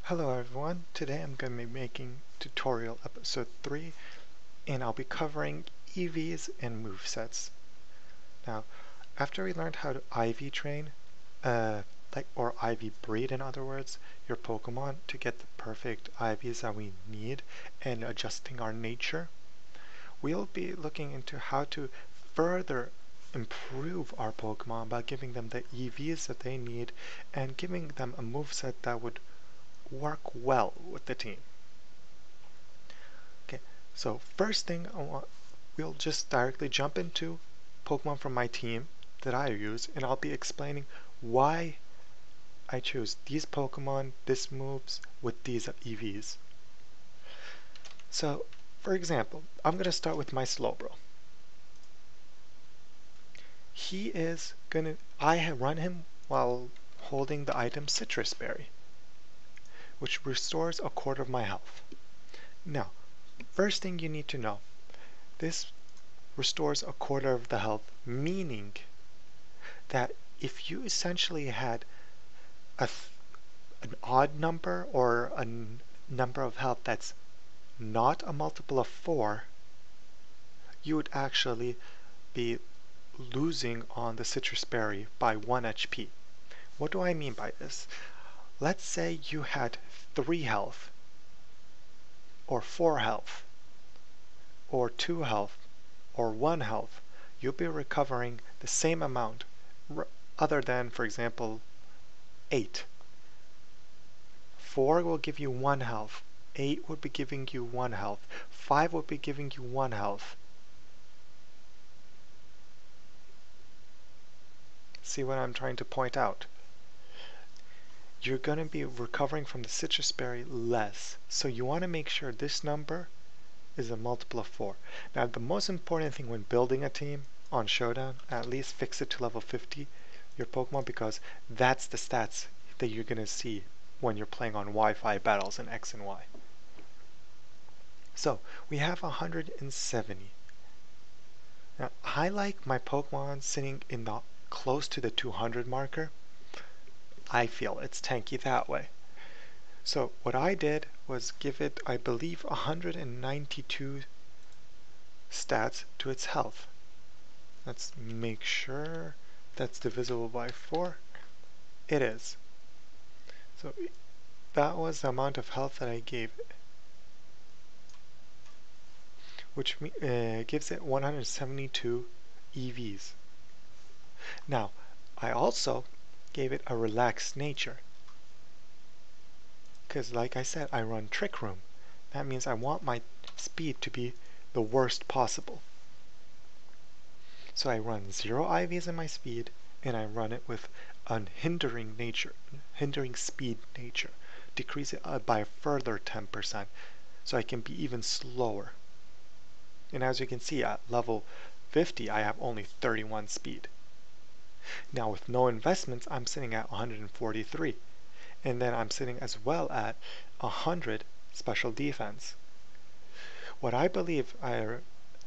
Hello everyone, today I'm going to be making tutorial episode 3 and I'll be covering EVs and movesets. Now, after we learned how to IV train, or IV breed in other words, your Pokemon to get the perfect IVs that we need and adjusting our nature, we'll be looking into how to further improve our Pokemon by giving them the EVs that they need and giving them a moveset that would work well with the team. Okay, so first thing we'll just directly jump into Pokemon from my team that I use, and I'll be explaining why I chose these Pokemon, this moves with these EVs. So, for example, I'm going to start with my Slowbro. I run him while holding the item Citrus Berry, which restores a quarter of my health. Now, first thing you need to know, this restores a quarter of the health, meaning that if you essentially had an odd number or a number of health that's not a multiple of 4, you would actually be losing on the Citrus Berry by 1 HP. What do I mean by this? Let's say you had 3 health, or 4 health, or 2 health, or 1 health. You'll be recovering the same amount, other than, for example, 8. 4 will give you 1 health. 8 would be giving you 1 health. 5 would be giving you 1 health. See what I'm trying to point out? You're going to be recovering from the Citrus Berry less. So you want to make sure this number is a multiple of 4. Now the most important thing when building a team on Showdown, at least fix it to level 50, your Pokemon, because that's the stats that you're going to see when you're playing on Wi-Fi battles in X and Y. So we have 170. Now I like my Pokemon sitting in the close to the 200 marker. I feel it's tanky that way. So what I did was give it, I believe, 192 stats to its health. Let's make sure that's divisible by 4. It is. So that was the amount of health that I gave it, which gives it 172 EVs. Now, I also gave it a relaxed nature, because like I said, I run Trick Room. That means I want my speed to be the worst possible. So I run 0 IVs in my speed, and I run it with hindering speed nature. Decrease it by a further 10%, so I can be even slower. And as you can see, at level 50, I have only 31 speed. Now with no investments, I'm sitting at 143. And then I'm sitting as well at 100 special defense. What I believe I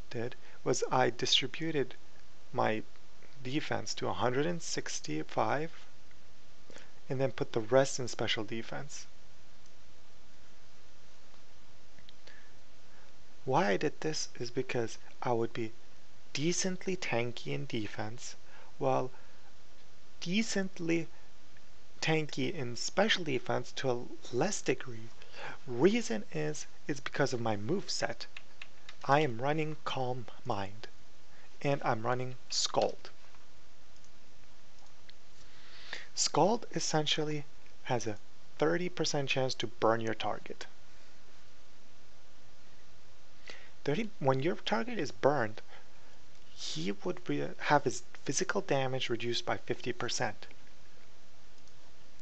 did was I distributed my defense to 165 and then put the rest in special defense. Why I did this is because I would be decently tanky in defense while decently tanky in special defense to a less degree. Reason is because of my moveset. I am running Calm Mind and I'm running Scald. Scald essentially has a 30% chance to burn your target. When your target is burned, he would have his physical damage reduced by 50%.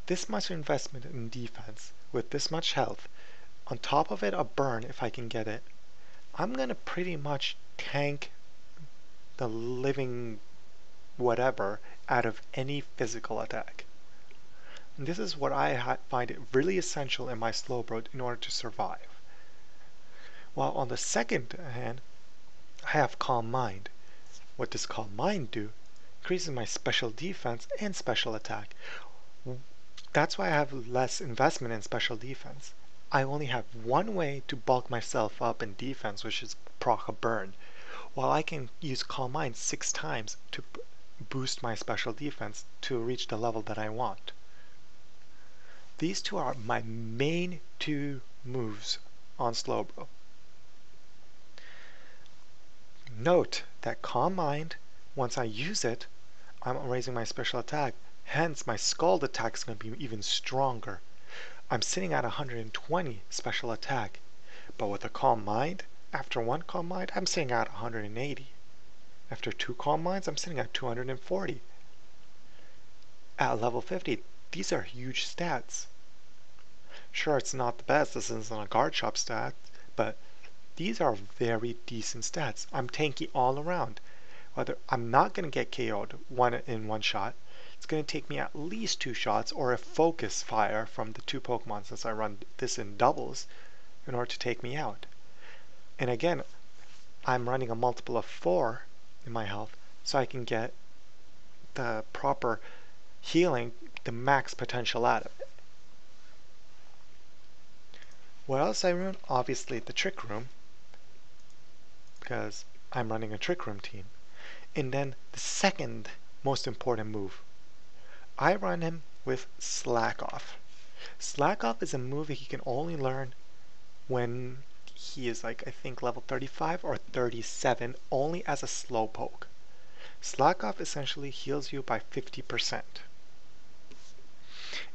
This much investment in defense with this much health, on top of it a burn if I can get it, I'm gonna pretty much tank the living whatever out of any physical attack. And this is what I find it really essential in my Slowbro in order to survive. While on the second hand, I have Calm Mind. What does Calm Mind do? Increases my special defense and special attack. That's why I have less investment in special defense. I only have one way to bulk myself up in defense, which is proc a burn, while I can use Calm Mind 6 times to boost my special defense to reach the level that I want. These two are my main two moves on Slowbro. Note that Calm Mind, once I use it, I'm raising my special attack, hence my Scald attack is going to be even stronger. I'm sitting at 120 special attack, but with a Calm Mind, after one Calm Mind, I'm sitting at 180. After two Calm Minds, I'm sitting at 240. At level 50, these are huge stats. Sure, it's not the best, this isn't a guard shop stat, but these are very decent stats. I'm tanky all around. Whether I'm not going to get KO'd in one shot, it's going to take me at least 2 shots or a focus fire from the 2 Pokemon, since I run this in doubles, in order to take me out. And again, I'm running a multiple of 4 in my health, so I can get the proper healing, the max potential out of it. What else I run? Obviously the Trick Room, because I'm running a Trick Room team. And then the second most important move, I run him with Slack Off. Slack Off is a move that he can only learn when he is like, I think, level 35 or 37, only as a Slowpoke. Slack Off essentially heals you by 50%.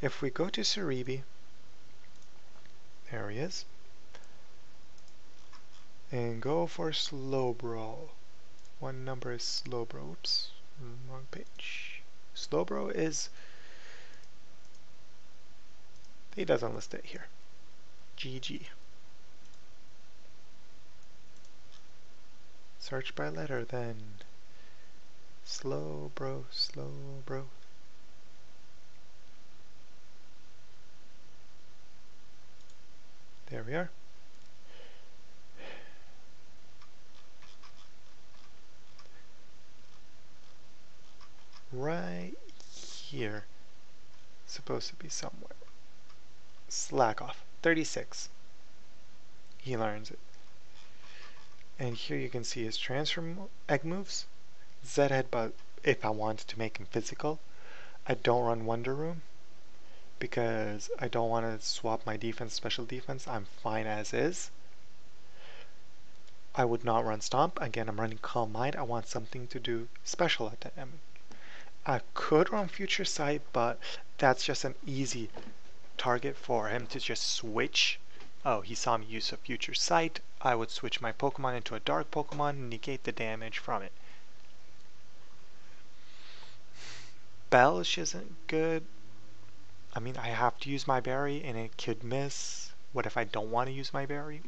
If we go to Cerebi, there he is, and go for Slowbro. One number is Slowbro. Oops, wrong page. Slowbro is, he doesn't list it here. GG. Search by letter then. Slowbro, Slowbro. There we are. Right here. Supposed to be somewhere. Slack Off. 36. He learns it. And here you can see his transfer egg moves. Z-Headbutt if I wanted to make him physical. I don't run Wonder Room because I don't want to swap my defense, special defense. I'm fine as is. I would not run Stomp. Again, I'm running Calm Mind. I want something to do special at the end. I could run Future Sight, but that's just an easy target for him to just switch. Oh, he saw me use a Future Sight. I would switch my Pokemon into a Dark Pokemon and negate the damage from it. Belch isn't good. I mean, I have to use my berry and it could miss. What if I don't want to use my berry?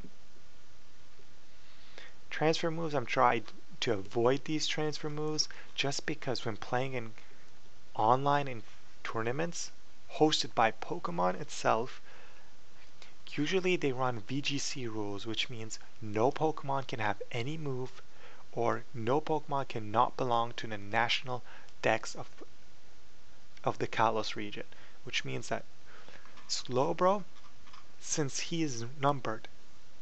Transfer moves, I'm trying to avoid these transfer moves just because when playing in online in tournaments hosted by Pokemon itself, usually they run VGC rules, which means no Pokemon can have any move or no Pokemon cannot belong to the national dex of the Kalos region, which means that Slowbro, since he is numbered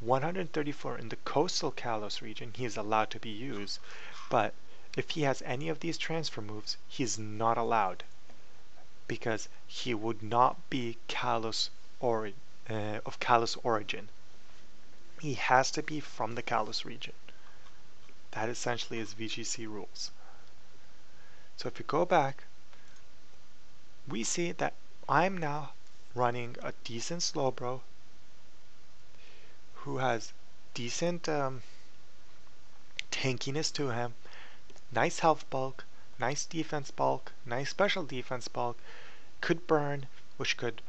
134 in the coastal Kalos region, he is allowed to be used, but if he has any of these transfer moves, he is not allowed because he would not be of Kalos origin. He has to be from the Kalos region. That essentially is VGC rules. So if you go back, we see that I'm now running a decent Slowbro who has decent tankiness to him, nice health bulk, nice defense bulk, nice special defense bulk, could burn, which could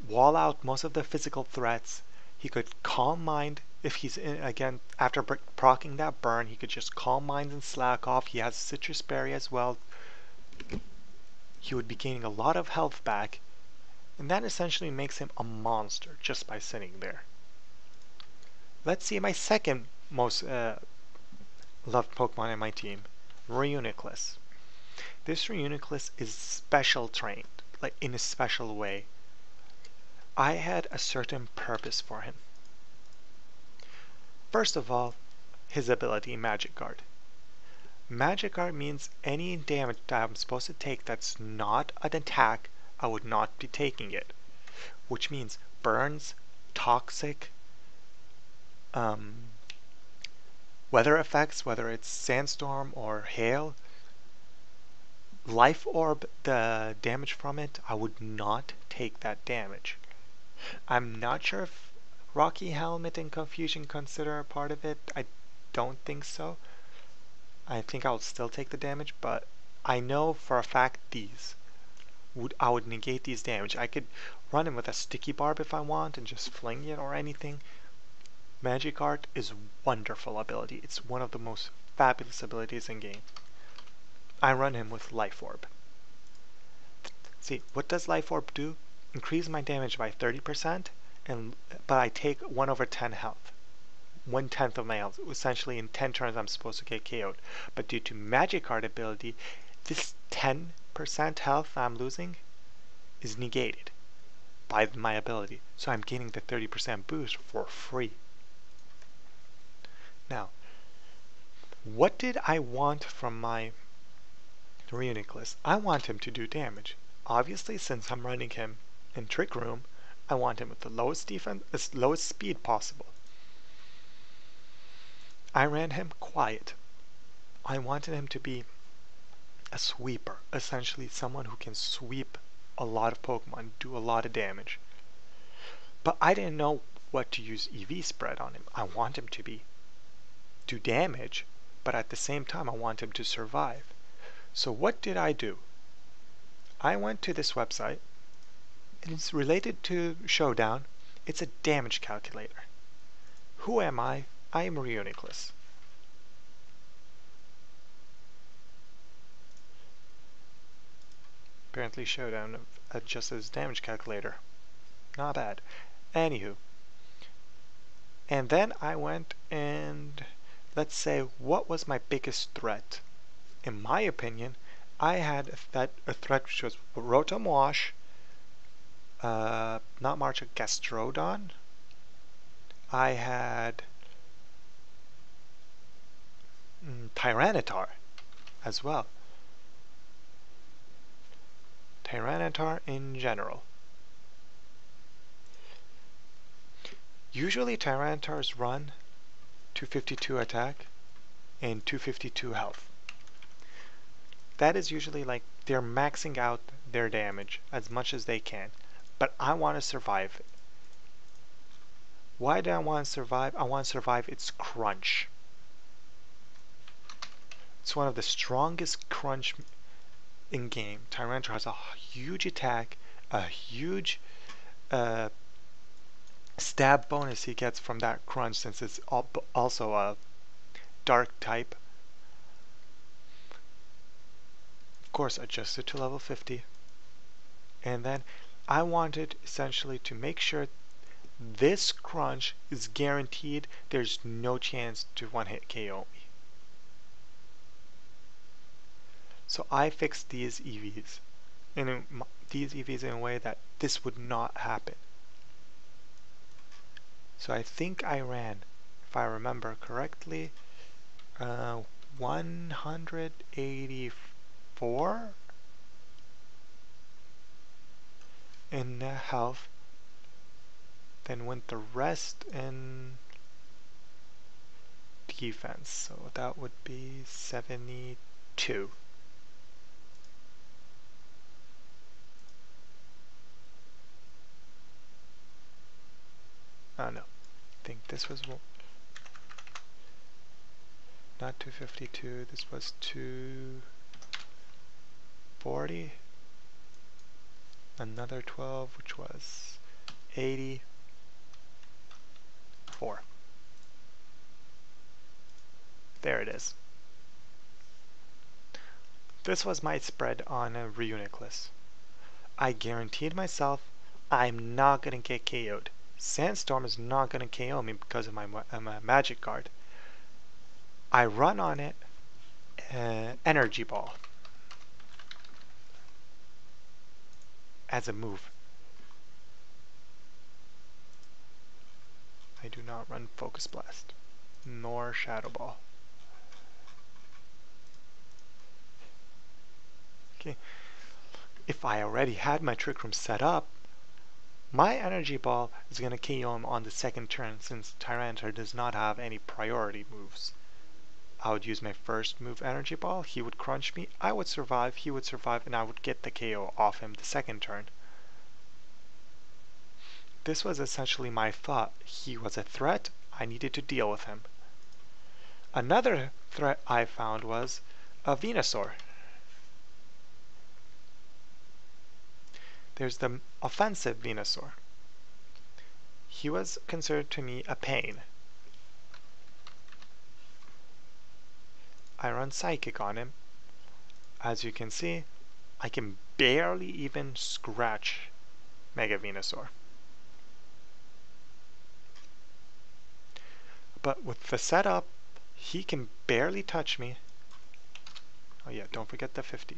wall out most of the physical threats. He could Calm Mind if he's in, again, after proccing that burn, he could just Calm Mind and Slack Off. He has Citrus Berry as well. He would be gaining a lot of health back, and that essentially makes him a monster just by sitting there. Let's see my second most loved Pokemon in my team, Reuniclus. This Reuniclus is special trained, like in a special way. I had a certain purpose for him. First of all, his ability, Magic Guard. Magic Guard means any damage that I'm supposed to take that's not an attack, I would not be taking it. Which means burns, toxic, weather effects, whether it's sandstorm or hail, life orb, the damage from it, I would not take that damage. I'm not sure if Rocky Helmet and Confusion consider a part of it. I don't think so. I think I'll still take the damage, but I know for a fact I would negate these damage. I could run him with a sticky barb if I want and just fling it or anything. Magic Art is wonderful ability. It's one of the most fabulous abilities in game. I run him with Life Orb. See, what does Life Orb do? Increase my damage by 30%, but I take 1/10 health. 1/10 of my health. Essentially, in 10 turns, I'm supposed to get KO'd. But due to Magic Card ability, this 10% health I'm losing is negated by my ability. So I'm gaining the 30% boost for free. Now, what did I want from my Reuniclus? I want him to do damage. Obviously, since I'm running him in Trick Room, I want him with the lowest defense, lowest speed possible. I ran him quiet. I wanted him to be a sweeper, essentially someone who can sweep a lot of Pokemon, do a lot of damage. But I didn't know what to use EV spread on him. I want him to do damage, but at the same time I want him to survive. So what did I do? I went to this website, and it's related to Showdown. It's a damage calculator. Who am I? I am Reuniclus. Apparently Showdown adjusts his damage calculator. Not bad. Anywho. And then I went and, let's say, what was my biggest threat? In my opinion, I had a threat which was Rotom Wash, not March, Gastrodon. I had Tyranitar as well. Tyranitar in general. Usually Tyranitars run 252 attack and 252 health. That is usually like they're maxing out their damage as much as they can. But I want to survive it. Why do I want to survive? I want to survive its crunch. It's one of the strongest crunch in game. Tyranitar has a huge attack, a huge stab bonus he gets from that crunch since it's also a dark type. Of course, adjusted to level 50. And then I wanted essentially to make sure this crunch is guaranteed. There's no chance to one-hit KO me. So I fixed these EVs in a way that this would not happen. So I think I ran, if I remember correctly, 184 in health, then went the rest in defense, so that would be 72. Oh no, I think this was not 252, this was 240, another 12, which was 84. There it is. This was my spread on a Reuniclus. I guaranteed myself I'm not going to get KO'd. Sandstorm is not going to KO me because of my Magic Guard. I run on it Energy Ball as a move. do not run Focus Blast, nor Shadow Ball. Okay, if I already had my Trick Room set up, my Energy Ball is going to KO him on the second turn since Tyranitar does not have any priority moves. I would use my first move Energy Ball, he would crunch me, I would survive, he would survive, and I would get the KO off him the second turn. This was essentially my thought. He was a threat, I needed to deal with him. Another threat I found was a Venusaur. There's the offensive Venusaur. He was considered to me a pain. I run Psychic on him. As you can see, I can barely even scratch Mega Venusaur. But with the setup, he can barely touch me. Oh yeah, don't forget the 50.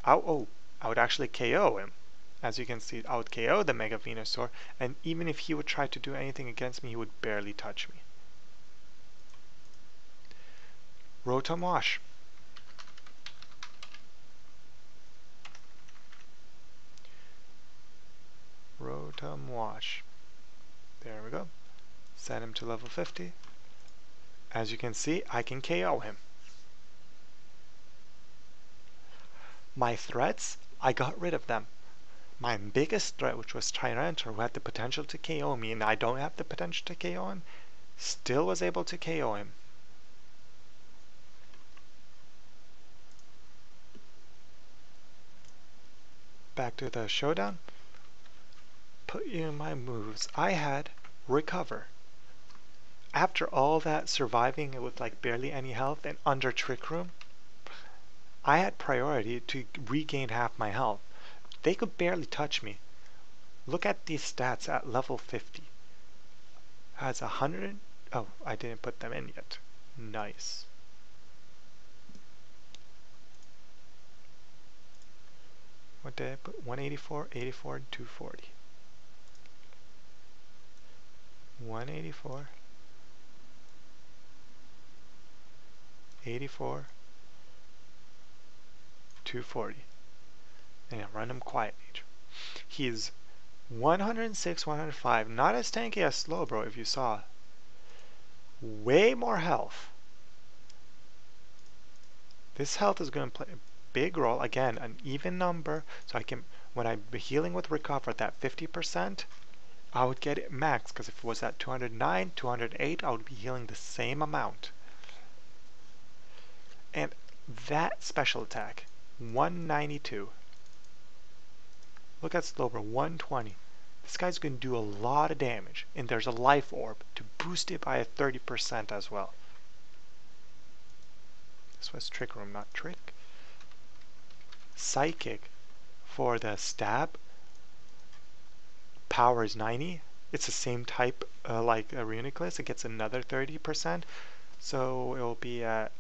Oh, I would actually KO him. As you can see, I would KO the Mega Venusaur, and even if he would try to do anything against me, he would barely touch me. Rotom Wash. Rotom Wash. There we go. Set him to level 50. As you can see, I can KO him. My threats, I got rid of them. My biggest threat, which was Tyranitar, who had the potential to KO me, and I don't have the potential to KO him, still was able to KO him. Back to the showdown. Put in my moves. I had Recover. After all that surviving with like barely any health and under Trick Room, I had priority to regain half my health. They could barely touch me. Look at these stats at level 50. Has 100. Oh, I didn't put them in yet. Nice. What did I put? 184, 84, and 240. 184, 84, 240. And I run him Quiet Mage. He's 106, 105. Not as tanky as Slowbro if you saw. Way more health. This health is going to play a big role. Again, an even number. So I can, when I'm healing with Recover at that 50%, I would get it max. Because if it was at 209, 208, I would be healing the same amount. And that special attack, 192. Look at Slowbro, 120. This guy's going to do a lot of damage. And there's a Life Orb to boost it by a 30% as well. This was Trick Room, not Trick. Psychic for the stab. Power is 90. It's the same type like a Reuniclus. It gets another 30%. So it will be at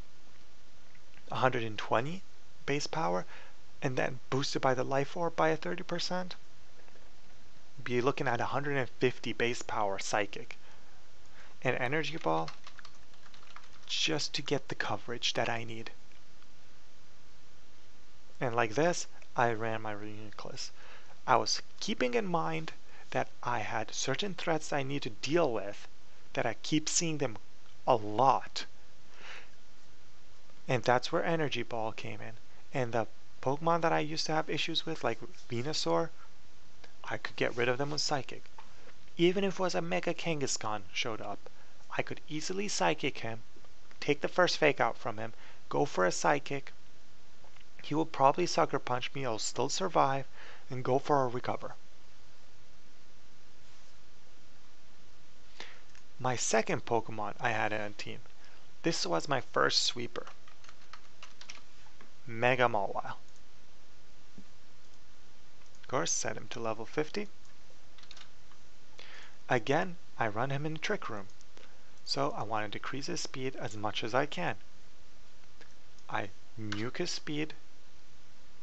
120 base power. And then boosted by the Life Orb by a 30%. Be looking at 150 base power Psychic. And Energy Ball just to get the coverage that I need. And like this, I ran my Reuniclus. I was keeping in mind that I had certain threats I need to deal with, that I keep seeing them a lot. And that's where Energy Ball came in. And the Pokemon that I used to have issues with, like Venusaur, I could get rid of them with Psychic. Even if it was a Mega Kangaskhan showed up, I could easily Psychic him, take the first Fake Out from him, go for a Psychic. He will probably Sucker Punch me, I'll still survive, and go for a Recover. My second Pokemon I had in a team. This was my first sweeper. Mega Mawile. Of course, set him to level 50. Again, I run him in Trick Room. So I want to decrease his speed as much as I can. I nuke his speed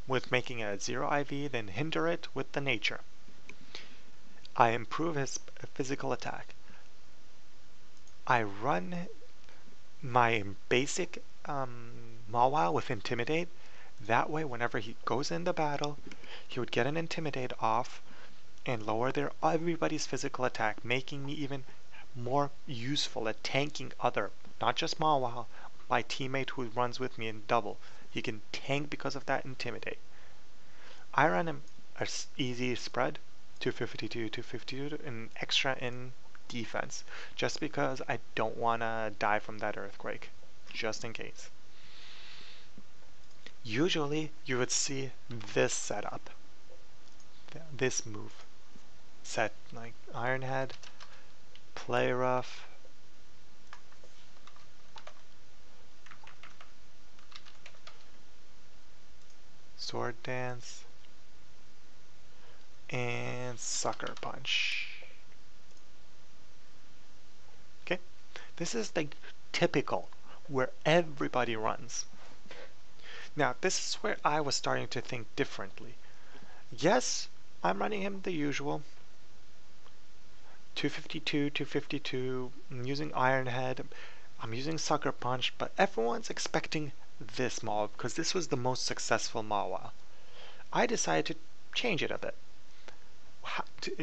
with making it a 0 IV, then hinder it with the nature. I improve his physical attack. I run my basic Mawile with Intimidate. That way, whenever he goes in the battle, he would get an Intimidate off and lower everybody's physical attack, making me even more useful at tanking other, not just Mawile, my teammate who runs with me in double. He can tank because of that Intimidate. I run him a easy spread, 252, 252, and extra in defense, just because I don't want to die from that earthquake, just in case. Usually, you would see this setup, this move set, like Iron Head, Play Rough, Sword Dance, and Sucker Punch. Okay, this is the typical where everybody runs. Now, this is where I was starting to think differently. Yes, I'm running him the usual 252, 252. I'm using Iron Head. I'm using Sucker Punch, but everyone's expecting this mob because this was the most successful Mawile. I decided to change it a bit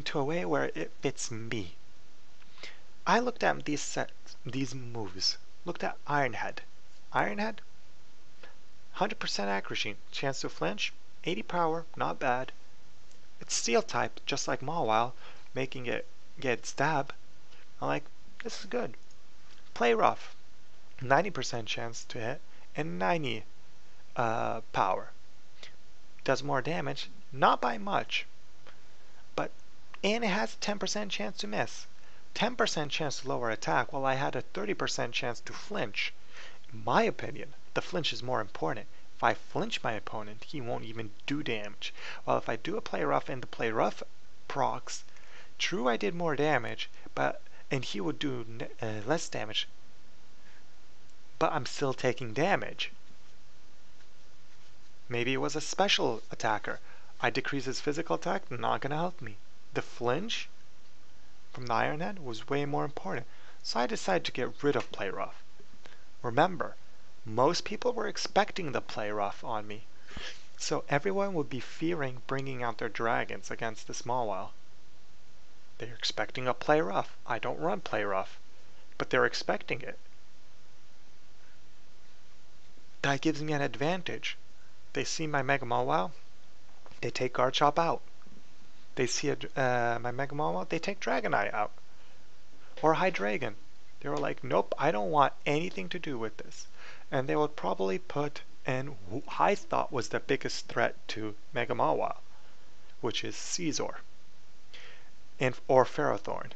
to a way where it fits me. I looked at these moves. Looked at Iron Head. Iron Head, 100% accuracy, chance to flinch, 80 power, not bad. It's Steel type, just like Mawile, making it get stab. I'm like, this is good. Play Rough, 90% chance to hit, and 90 power. Does more damage, not by much, but and it has a 10% chance to miss. 10% chance to lower attack, while I had a 30% chance to flinch. In my opinion, the flinch is more important. If I flinch my opponent, he won't even do damage. While if I do a Play Rough and the Play Rough procs, true I did more damage, and he would do less damage, but I'm still taking damage. Maybe it was a special attacker. I decrease his physical attack, not gonna help me. The flinch from the Iron Head was way more important, so I decided to get rid of Play Rough. Remember, most people were expecting the Play Rough on me, so everyone would be fearing bringing out their dragons against this Mawile. They're expecting a Play Rough. I don't run Play Rough, but they're expecting it. That gives me an advantage. They see my Mega Mawile, they take Guard Chop out. They see my Mega Mawile, they take Dragonite out. Or Hydreigon. They were like, nope, I don't want anything to do with this. And they would probably put in who I thought was the biggest threat to Mega Mawile, which is Scizor or Ferrothorn.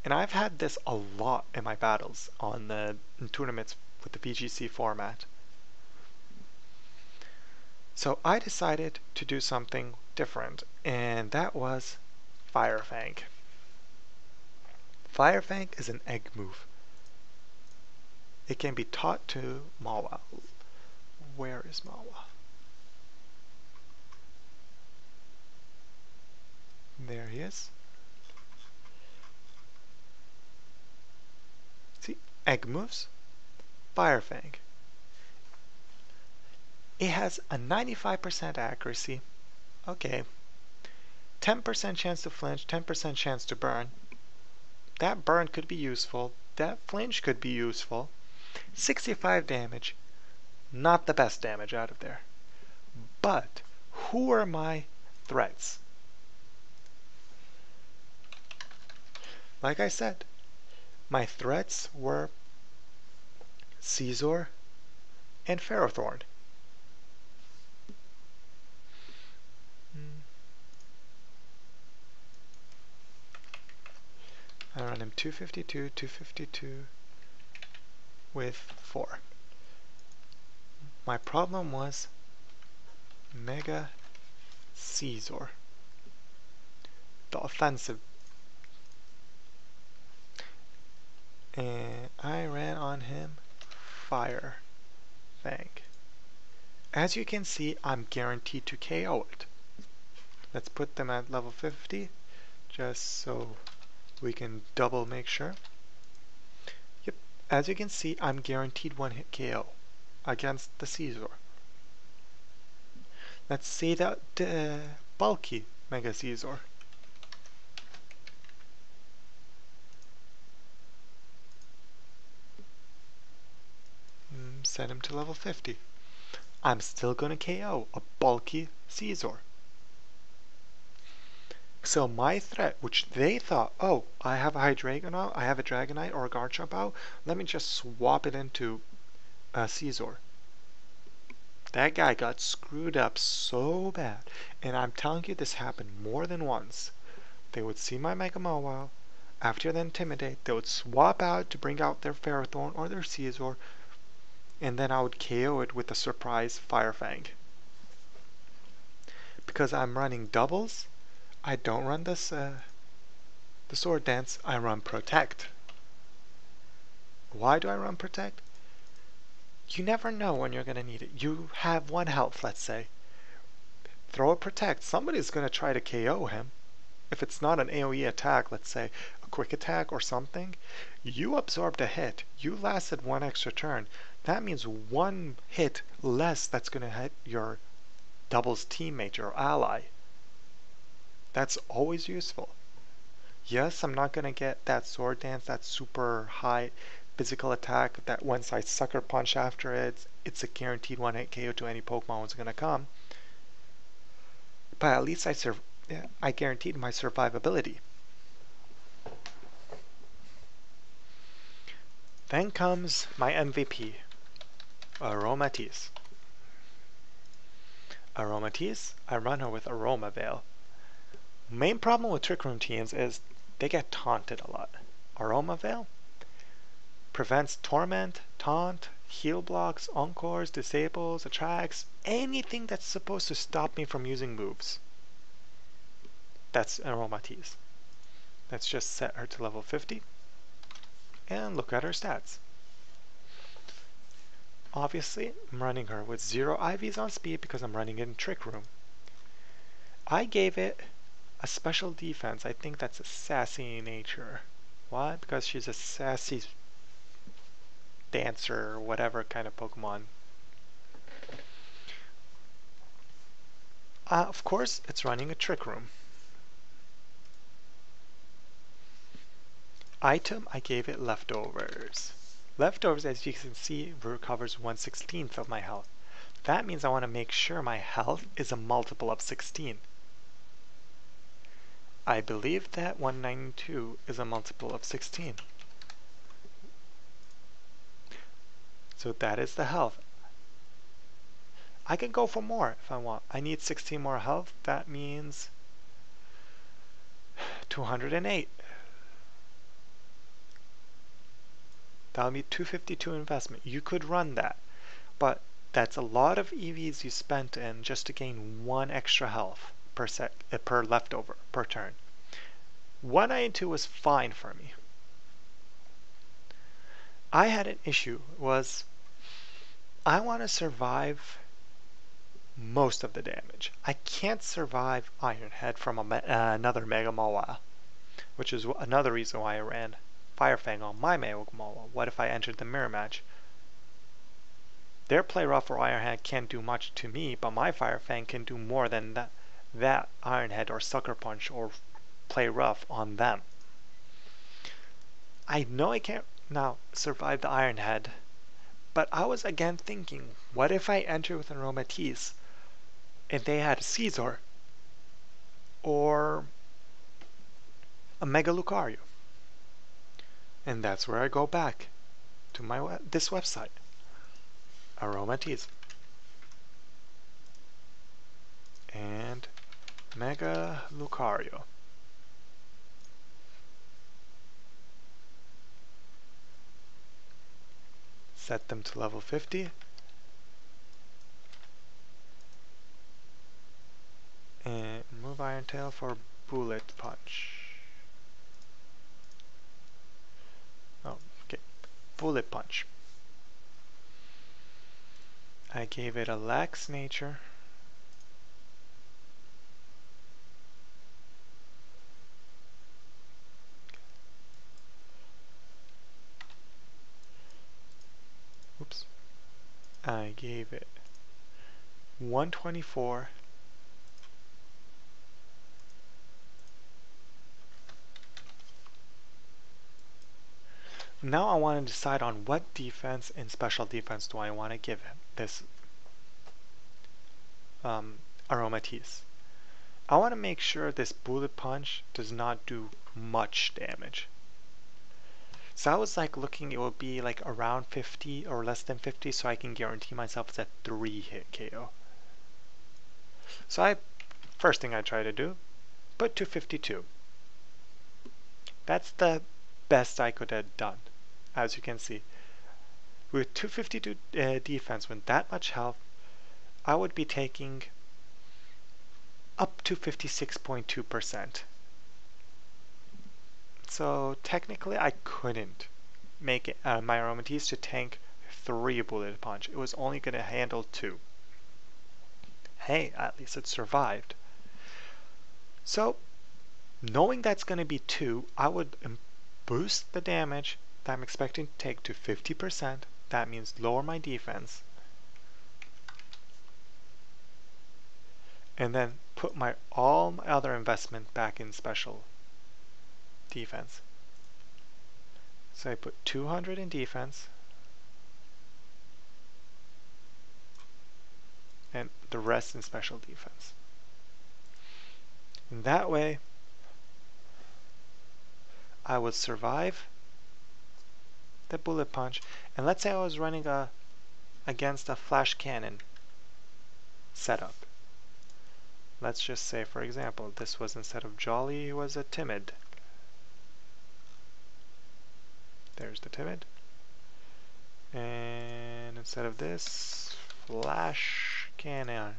And I've had this a lot in my battles in tournaments with the VGC format. So I decided to do something different, and that was Fire Fang. Fire Fang is an egg move. It can be taught to Mawile. Where is Mawile? There he is. See, egg moves, Fire Fang. It has a 95% accuracy. Okay. 10% chance to flinch, 10% chance to burn. That burn could be useful. That flinch could be useful. 65 damage. Not the best damage out of there. But who are my threats? Like I said, my threats were Scizor and Ferrothorn. I run him 252, 252 with 4. My problem was Mega Scizor, the offensive. And I ran on him Fire Fang. As you can see, I'm guaranteed to KO it. Let's put them at level 50, just so we can double make sure. Yep, As you can see, I'm guaranteed one hit KO against the Caesar. Let's say that the bulky Mega Caesar. Set him to level 50. I'm still gonna KO a bulky Caesar. So my threat, which they thought, oh, I have a Hydreigonite, I have a Dragonite or a Garchomp, let me just swap it into a Caesar. That guy got screwed up so bad. And I'm telling you, this happened more than once. They would see my Mega Mawile, after they intimidate, they would swap out to bring out their Ferrothorn or their Caesar, and then I would KO it with a surprise Fire Fang. Because I'm running doubles, I don't run this the Sword Dance, I run Protect. Why do I run Protect? You never know when you're going to need it. You have 1 health, let's say. Throw a Protect. Somebody's going to try to KO him. If it's not an AoE attack, let's say a quick attack or something, you absorbed a hit. You lasted 1 extra turn. That means 1 hit less that's going to hit your doubles teammate, your ally. That's always useful. Yes, I'm not going to get that Sword Dance, that super high physical attack that once I Sucker Punch after it, it's a guaranteed 1 hit KO to any Pokemon that's going to come. But at least I guaranteed my survivability. Then comes my MVP, Aromatisse. Aromatisse, I run her with Aroma Veil. Main problem with Trick Room teams is they get taunted a lot. Aroma Veil prevents Torment, Taunt, Heal Blocks, Encores, Disables, Attracts, anything that's supposed to stop me from using moves. That's Aromatisse. Let's just set her to level 50 and look at her stats. Obviously, I'm running her with 0 IVs on speed because I'm running it in Trick Room. I gave it a special defense. I think that's a sassy nature. Why? Because she's a sassy dancer or whatever kind of Pokemon. Of course, it's running a Trick Room. Item, I gave it Leftovers. Leftovers, as you can see, recovers 1/16 of my health. That means I want to make sure my health is a multiple of 16. I believe that 192 is a multiple of 16. So that is the health. I can go for more if I want. I need 16 more health. That means 208. That'll be 252 investment. You could run that, but that's a lot of EVs you spent in just to gain 1 extra health per leftover per turn. 192 was fine for me. I had an issue was I want to survive most of the damage. I can't survive Iron Head from another Mega Mawile, which is another reason why I ran Fire Fang on my Mega Mawile. What if I entered the mirror match? Their Play Rough or Iron Head can't do much to me, but my Fire Fang can do more than that Iron Head or Sucker Punch or Play Rough on them. I know I can't now survive the Iron Head, but I was again thinking, what if I enter with an Aromatisse and they had Caesar or a Mega Lucario? And that's where I go back to this website, Aromatisse and Mega Lucario. Set them to level 50. And move Iron Tail for Bullet Punch. Oh, okay. Bullet Punch. I gave it a lax nature. gave it 124. Now I want to decide on what defense and special defense do I want to give him, this Aromatisse. I want to make sure this bullet punch does not do much damage. So I was like looking, it would be like around 50 or less than 50, so I can guarantee myself it's a 3-hit KO. So first thing I try to do, put 252. That's the best I could have done, as you can see. With 252 defense, with that much health, I would be taking up to 56.2%. So technically I couldn't make it, my Aromatisse to tank 3 bullet punch. It was only going to handle 2. Hey, at least it survived. So knowing that's going to be 2, I would boost the damage that I'm expecting to take to 50%. That means lower my defense. And then put all my other investment back in special defense. So I put 200 in defense. And the rest in special defense. And that way, I would survive the bullet punch. And let's say I was running against a flash cannon setup. Let's just say, for example, this was instead of Jolly, it was a Timid. There's the Timid. And instead of this, flash cannon.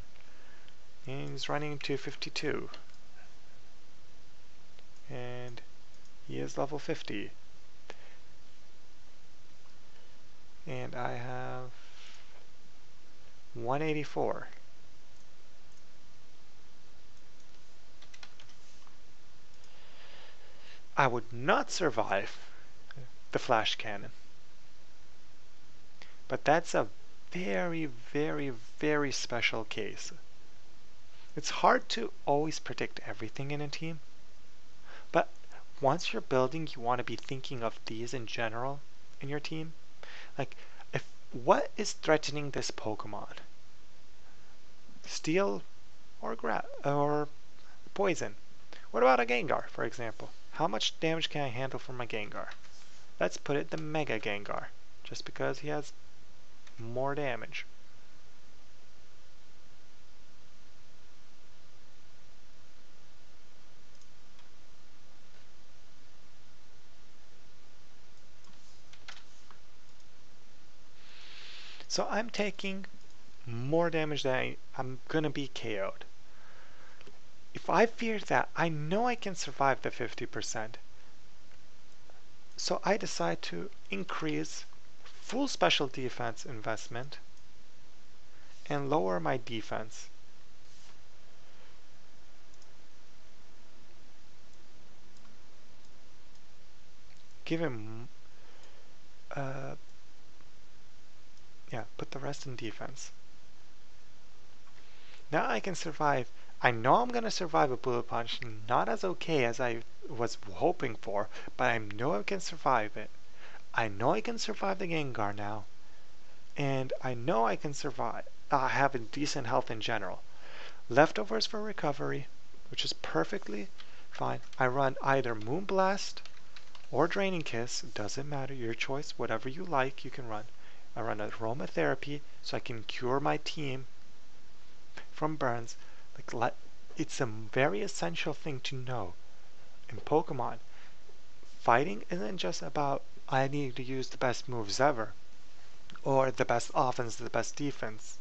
And he's running 252. And he is level 50. And I have 184. I would not survive the flash cannon. But that's a very, very, very special case. It's hard to always predict everything in a team, but once you're building, you want to be thinking of these in general in your team. Like, what is threatening this Pokemon? Steel or poison? What about a Gengar, for example? How much damage can I handle from my Gengar? Let's put it the Mega Gengar, just because he has more damage. So I'm taking more damage than I'm gonna be KO'd. If I fear that, I know I can survive the 50%. So I decide to increase full special defense investment and lower my defense. Give him, put the rest in defense. Now I can survive. I know I'm gonna survive a bullet punch, not as okay as I was hoping for, but I know I can survive it. I know I can survive the Gengar now, and I know I can survive. I have a decent health in general. Leftovers for recovery, which is perfectly fine. I run either Moonblast or Draining Kiss, doesn't matter, your choice, whatever you like, you can run. I run Aromatherapy so I can cure my team from burns. It's a very essential thing to know in Pokemon. Fighting isn't just about I need to use the best moves ever, or the best offense, the best defense.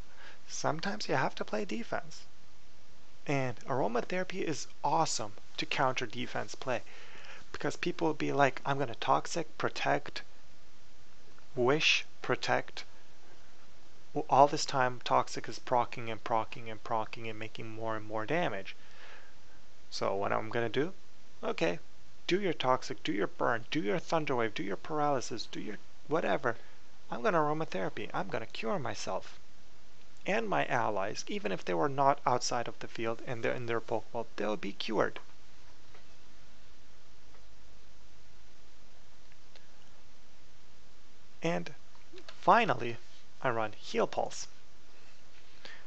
Sometimes you have to play defense. And Aromatherapy is awesome to counter defense play, because people will be like, I'm gonna Toxic, Protect, Wish, Protect. Well, all this time Toxic is proccing and proccing and proccing and making more and more damage. So what I'm gonna do? Okay, do your Toxic, do your Burn, do your Thunder Wave, do your Paralysis, do your whatever. I'm gonna Aromatherapy. I'm gonna cure myself. and my allies, even if they were not outside of the field and they're in their Pokeball, they'll be cured. And finally, I run Heal Pulse.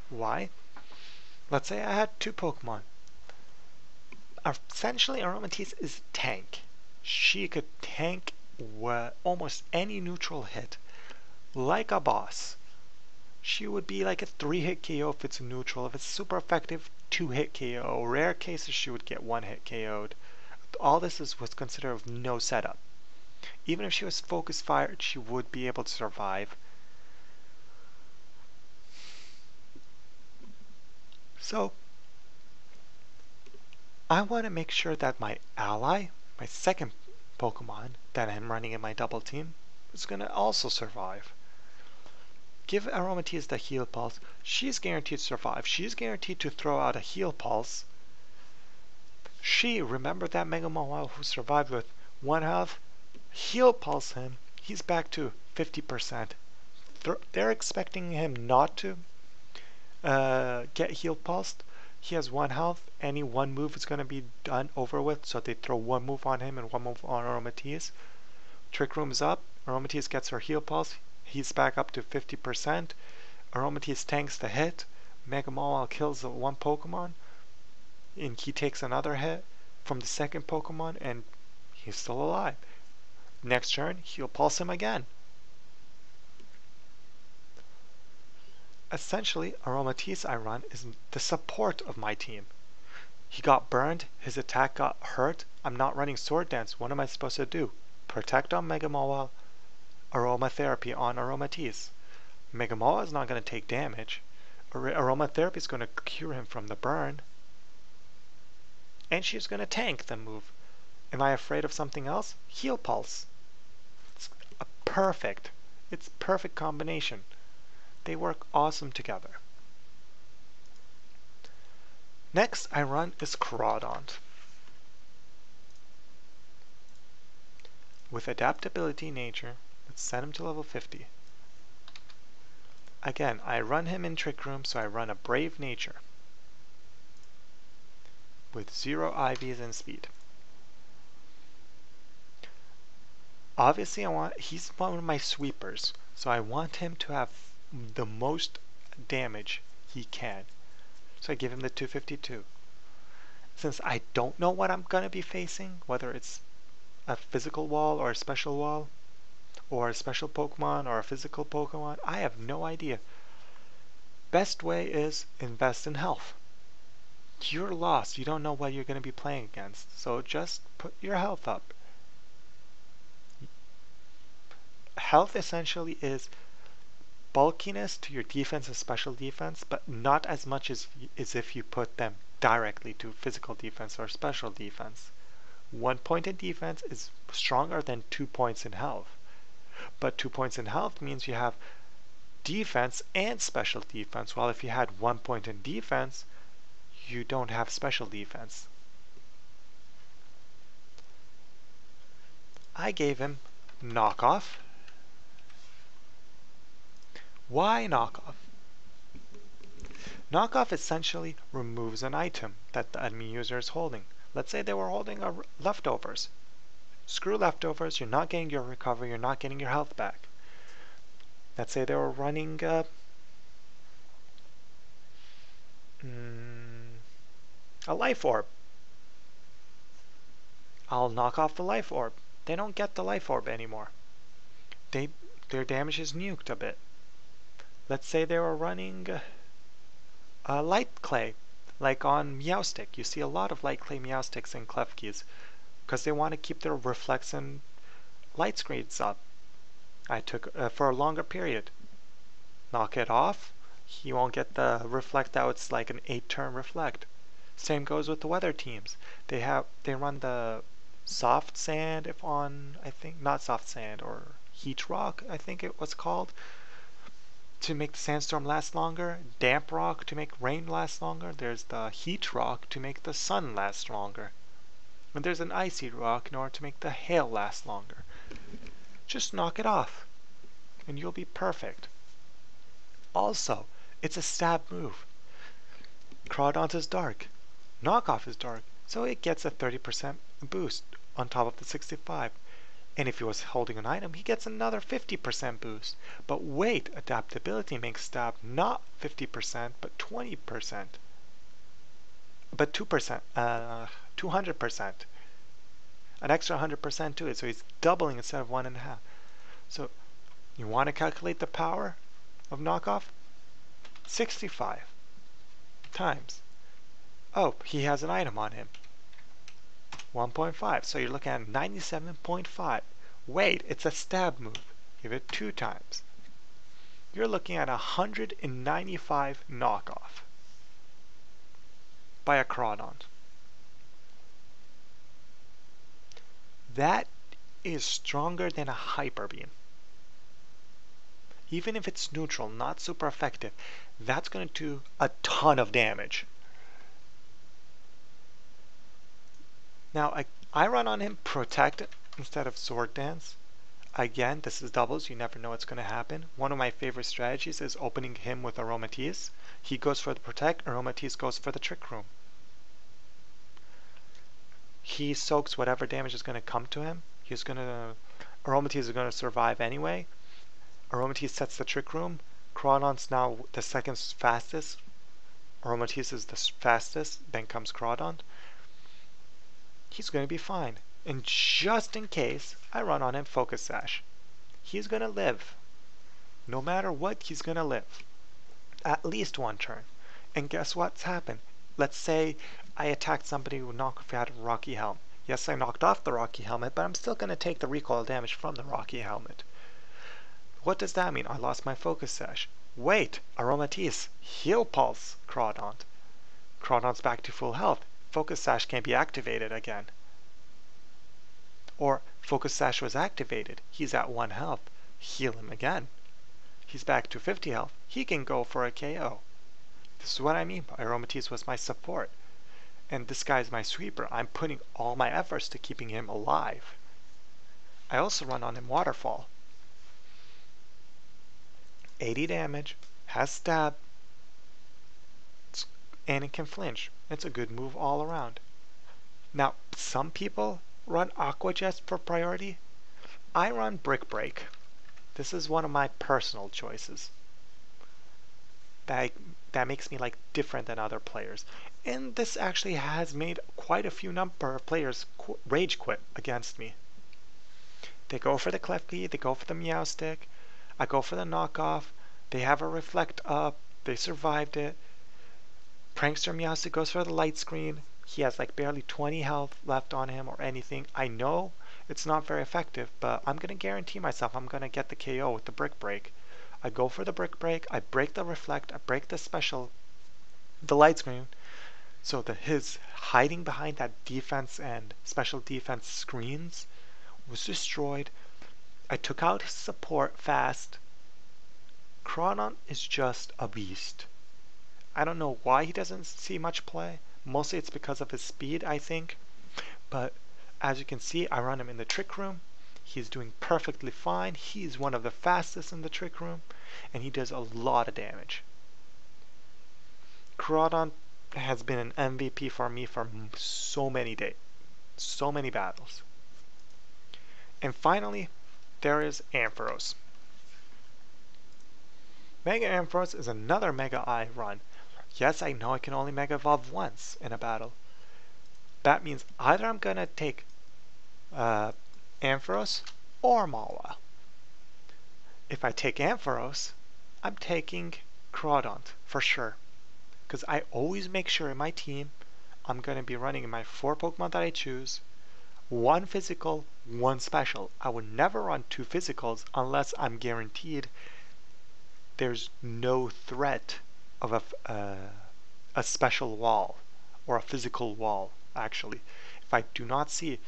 Why? Let's say I had two Pokemon. Essentially, Aromatisse is tank. She could tank almost any neutral hit, like a boss. She would be like a 3-hit KO if it's neutral. If it's super effective, 2-hit KO. Rare cases, she would get 1-hit KO'd. All this was considered of no setup. Even if she was focus fired, she would be able to survive. So, I want to make sure that my ally, my second Pokemon that I'm running in my double team, is going to also survive. Give Aromatisse the Heal Pulse. She's guaranteed to survive. She's guaranteed to throw out a Heal Pulse. Remember that Mega Mawile who survived with 1 health? Heal Pulse him. He's back to 50%. They're expecting him not to get Heal Pulsed. He has 1 health. Any one move is going to be done over with, so they throw 1 move on him and 1 move on Aromatisse. Trick Room's up. Aromatisse gets her Heal Pulse. He's back up to 50%. Aromatisse tanks the hit. Mega Mawile kills the 1 Pokemon. And he takes another hit from the second Pokemon, and he's still alive. Next turn, he'll pulse him again. Essentially, Aromatisse I run is the support of my team. He got burned, his attack got hurt. I'm not running Sword Dance. What am I supposed to do? Protect on Mega Mawile, Aromatherapy on Aromatisse. Mega Mawile is not going to take damage. Aromatherapy is going to cure him from the burn. And she's going to tank the move. Am I afraid of something else? Heal Pulse. It's perfect. It's perfect combination. They work awesome together. Next I run is Crawdaunt. With Adaptability Nature, let's set him to level 50. Again, I run him in Trick Room, so I run a Brave Nature. With 0 IVs and speed. Obviously he's one of my sweepers, so I want him to have the most damage he can. So I give him the 252. Since I don't know what I'm going to be facing, whether it's a physical wall or a special wall, or a special Pokemon or a physical Pokemon, I have no idea. Best way is invest in health. You're lost. You don't know what you're going to be playing against, so just put your health up. Health essentially is bulkiness to your defense and special defense, but not as much as if you put them directly to physical defense or special defense. 1 point in defense is stronger than 2 points in health. But 2 points in health means you have defense and special defense, while if you had 1 point in defense, you don't have special defense. I gave him Knockoff. Why Knockoff? Knockoff essentially removes an item that the enemy user is holding. Let's say they were holding leftovers. Screw leftovers, you're not getting your recovery, you're not getting your health back. Let's say they were running a Life Orb. I'll knock off the Life Orb. They don't get the Life Orb anymore. Their damage is nuked a bit. Let's say they were running Light Clay, like on Meowstic. You see a lot of Light Clay Meowstics and Klefkis, because they want to keep their reflex and light screens up. I took for a longer period. Knock it off, he won't get the reflect out. It's like an 8-turn reflect. Same goes with the weather teams. They run the soft sand I think not soft sand, or heat rock, I think it was called, to make the sandstorm last longer. Damp rock to make rain last longer. There's the heat rock to make the sun last longer. And there's an icy rock in order to make the hail last longer. Just knock it off and you'll be perfect. Also, It's a stab move. Crawdaunt is dark. Knockoff is dark. So it gets a 30% boost on top of the 65. And if he was holding an item, he gets another 50% boost. But wait, adaptability makes stab not 50%, but 20%. But 2%, 200%. An extra 100% to it, so he's doubling instead of 1.5. So you want to calculate the power of knockoff? 65 times. Oh, he has an item on him. 1.5. So you're looking at 97.5. Wait, it's a stab move. Give it 2 times. You're looking at 195 knockoff by a Crawdaunt. That is stronger than a Hyper Beam. Even if it's neutral, not super effective, that's going to do a ton of damage. Now, I run on him Protect instead of Sword Dance. Again, this is doubles. You never know what's going to happen. One of my favorite strategies is opening him with Aromatisse. He goes for the Protect, Aromatisse goes for the Trick Room. He soaks whatever damage is going to come to him. Aromatisse is going to survive anyway. Aromatisse sets the Trick Room. Crawdaunt's now the second fastest. Aromatisse is the fastest. Then comes Crawdaunt. He's going to be fine. And just in case, I run on him Focus Sash. He's going to live. No matter what, he's going to live. At least one turn. And guess what's happened? Let's say I attacked somebody who knocked out a Rocky Helm. Yes, I knocked off the Rocky Helmet, but I'm still going to take the recoil damage from the Rocky Helmet. What does that mean? I lost my Focus Sash. Wait, Aromatisse, Heal Pulse, Crawdaunt. Crawdaunt's back to full health. Focus Sash can't be activated again. Or Focus Sash was activated. He's at 1 health. Heal him again. He's back to 50 health. He can go for a KO. This is what I mean by Aromatisse was my support. And this guy's my sweeper. I'm putting all my efforts to keeping him alive. I also run on him Waterfall. 80 damage, has stab, and it can flinch. It's a good move all around. Now, some people run Aqua Jet for priority. I run Brick Break. This is one of my personal choices. That makes me like different than other players. And this actually has made quite a few number of players rage quit against me. They go for the Klefki, they go for the Meow Stick, I go for the knockoff, they have a reflect up, they survived it. Prankster Meowstic goes for the light screen. He has like barely 20 health left on him or anything. I know it's not very effective, but I'm going to guarantee myself I'm going to get the KO with the Brick Break. I go for the Brick Break, I break the reflect, I break the special, the light screen, so that his hiding behind that defense and special defense screens was destroyed. I took out his support fast. Crawdaunt is just a beast. I don't know why he doesn't see much play. Mostly it's because of his speed, I think. But as you can see, I run him in the Trick Room. He's doing perfectly fine. He's one of the fastest in the Trick Room, and he does a lot of damage. Crawdaunt has been an MVP for me for so many days, so many battles. And finally, there is Ampharos. Mega Ampharos is another Mega I run. Yes, I know I can only Mega Evolve once in a battle. That means either I'm going to take Ampharos or Malwa. If I take Ampharos, I'm taking Crawdaunt for sure. Because I always make sure in my team I'm going to be running my 4 Pokemon that I choose. 1 physical, 1 special. I would never run 2 physicals unless I'm guaranteed there's no threat of a special wall or a physical wall, actually. If I do not see,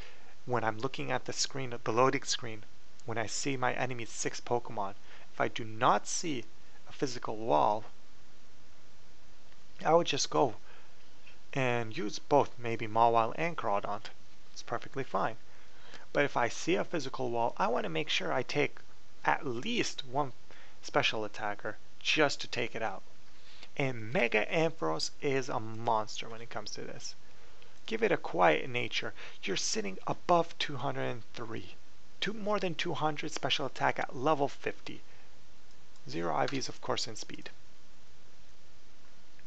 when I'm looking at the screen, the loading screen, when I see my enemy's 6 Pokemon, if I do not see a physical wall, I would just go and use both, maybe Mawile and Crawdaunt. It's perfectly fine. But if I see a physical wall, I want to make sure I take at least 1 special attacker just to take it out. And Mega Ampharos is a monster when it comes to this. Give it a quiet nature. You're sitting above 203. More than 200 special attack at level 50. 0 IVs of course in speed.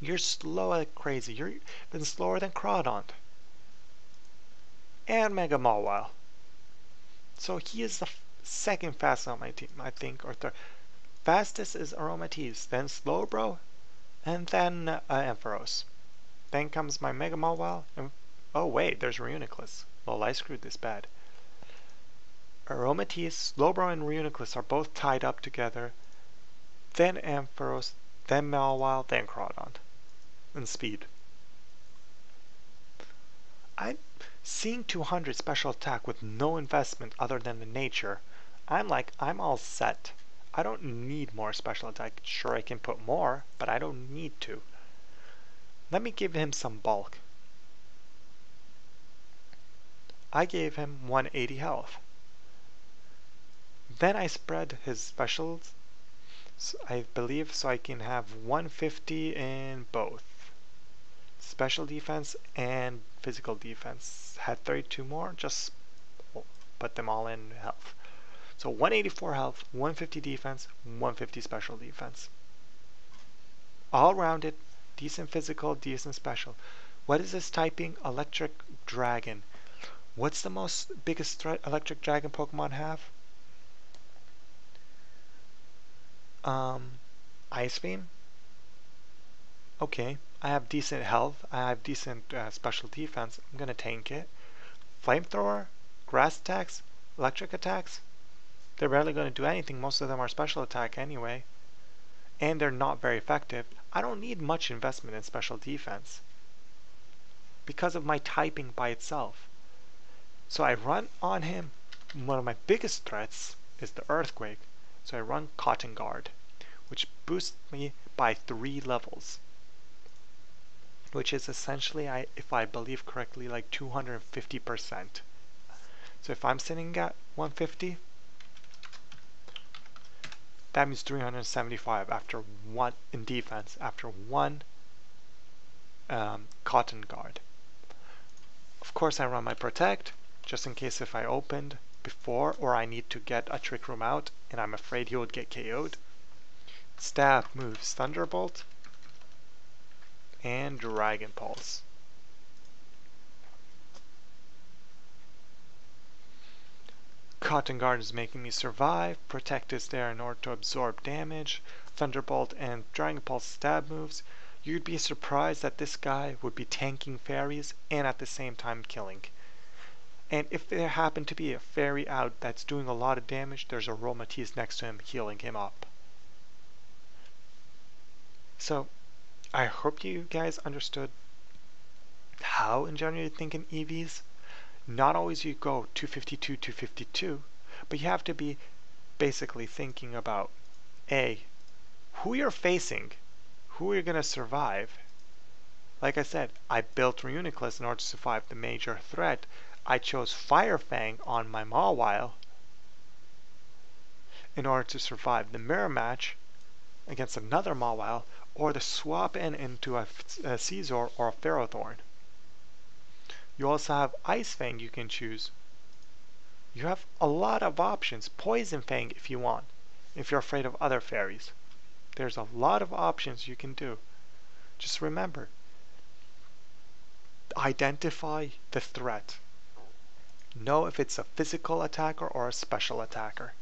You're slow like crazy. You're even slower than Crawdont. And Mega Mawile. So he is the second fastest on my team, I think, or third. Fastest is Aromatisse, then Slowbro, and then Ampharos. Then comes my Mega Mawile, and oh wait, there's Reuniclus. Well, I screwed this bad. Aromatisse, Slowbro, and Reuniclus are both tied up together. Then Ampharos, then Mawile, then Crawdont. And speed. I'm seeing 200 special attack with no investment other than the nature. I'm all set. I don't need more special attack. Sure, I can put more, but I don't need to. Let me give him some bulk. I gave him 180 health. Then I spread his specials, I believe, so I can have 150 in both. Special defense and physical defense. Had 32 more, just put them all in health. So 184 health, 150 defense, 150 special defense. All rounded, decent physical, decent special. What is this typing? Electric Dragon. What's the biggest threat Electric Dragon Pokemon have? Ice Beam? Okay, I have decent health, I have decent special defense, I'm gonna tank it. Flamethrower? Grass attacks? Electric attacks? They're barely gonna do anything, most of them are special attack anyway. And they're not very effective. I don't need much investment in special defense because of my typing by itself. So I run on him. One of my biggest threats is the Earthquake. So I run Cotton Guard, which boosts me by 3 levels. Which is essentially, if I believe correctly, like 250%. So if I'm sitting at 150, that means 375 after one in defense, after one Cotton Guard. Of course I run my Protect, just in case if I opened before or I need to get a Trick Room out and I'm afraid he would get KO'd. Stab moves Thunderbolt and Dragon Pulse. Cotton Guard is making me survive, Protect is there in order to absorb damage, Thunderbolt and Dragon Pulse stab moves. You'd be surprised that this guy would be tanking fairies and at the same time killing. And if there happened to be a fairy out that's doing a lot of damage, there's Aromatisse next to him healing him up. So, I hope you guys understood how in general you think in EVs. Not always you go 252, 252, but you have to be basically thinking about A, who you're facing, who you're going to survive. Like I said, I built Reuniclus in order to survive the major threat. I chose Fire Fang on my Mawile in order to survive the mirror match against another Mawile, or the swap into a Caesar or a Ferrothorn. You also have Ice Fang you can choose. You have a lot of options. Poison Fang if you want, if you're afraid of other fairies. There's a lot of options you can do. Just remember, identify the threat. Know if it's a physical attacker or a special attacker.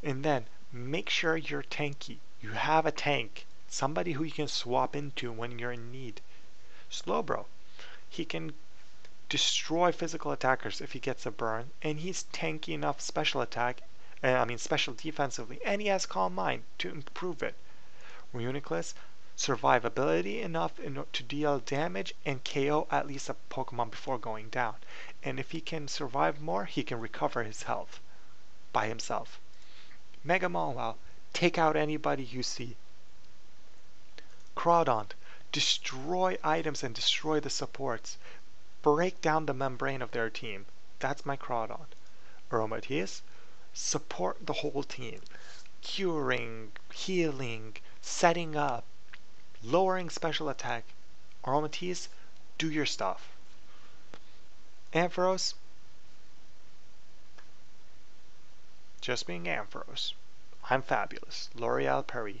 And then make sure you're tanky. You have a tank. Somebody who you can swap into when you're in need. Slowbro. He can destroy physical attackers if he gets a burn, and he's tanky enough special attack, special defensively, and he has Calm Mind to improve it. Reuniclus, survivability enough to deal damage and KO at least a Pokemon before going down. And if he can survive more, he can recover his health by himself. Mega Mawile, take out anybody you see. Crawdont, destroy items and destroy the supports. Break down the membrane of their team. That's my Crawdont. Aromatisse, support the whole team. Curing, healing, setting up, lowering special attack. Aromatisse, do your stuff. Ampharos, just being Ampharos. I'm fabulous. L'Oreal Paris.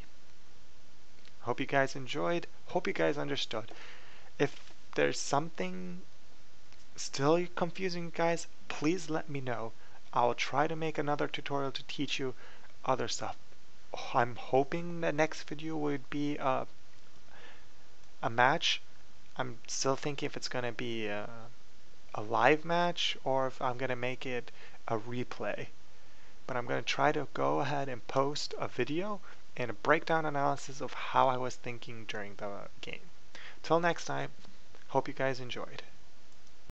Hope you guys enjoyed. Hope you guys understood. If there's something still confusing you guys, please let me know. I'll try to make another tutorial to teach you other stuff. I'm hoping the next video would be a match. I'm still thinking if it's gonna be a live match or if I'm gonna make it a replay. But I'm gonna try to go ahead and post a video and a breakdown analysis of how I was thinking during the game. Till next time, hope you guys enjoyed.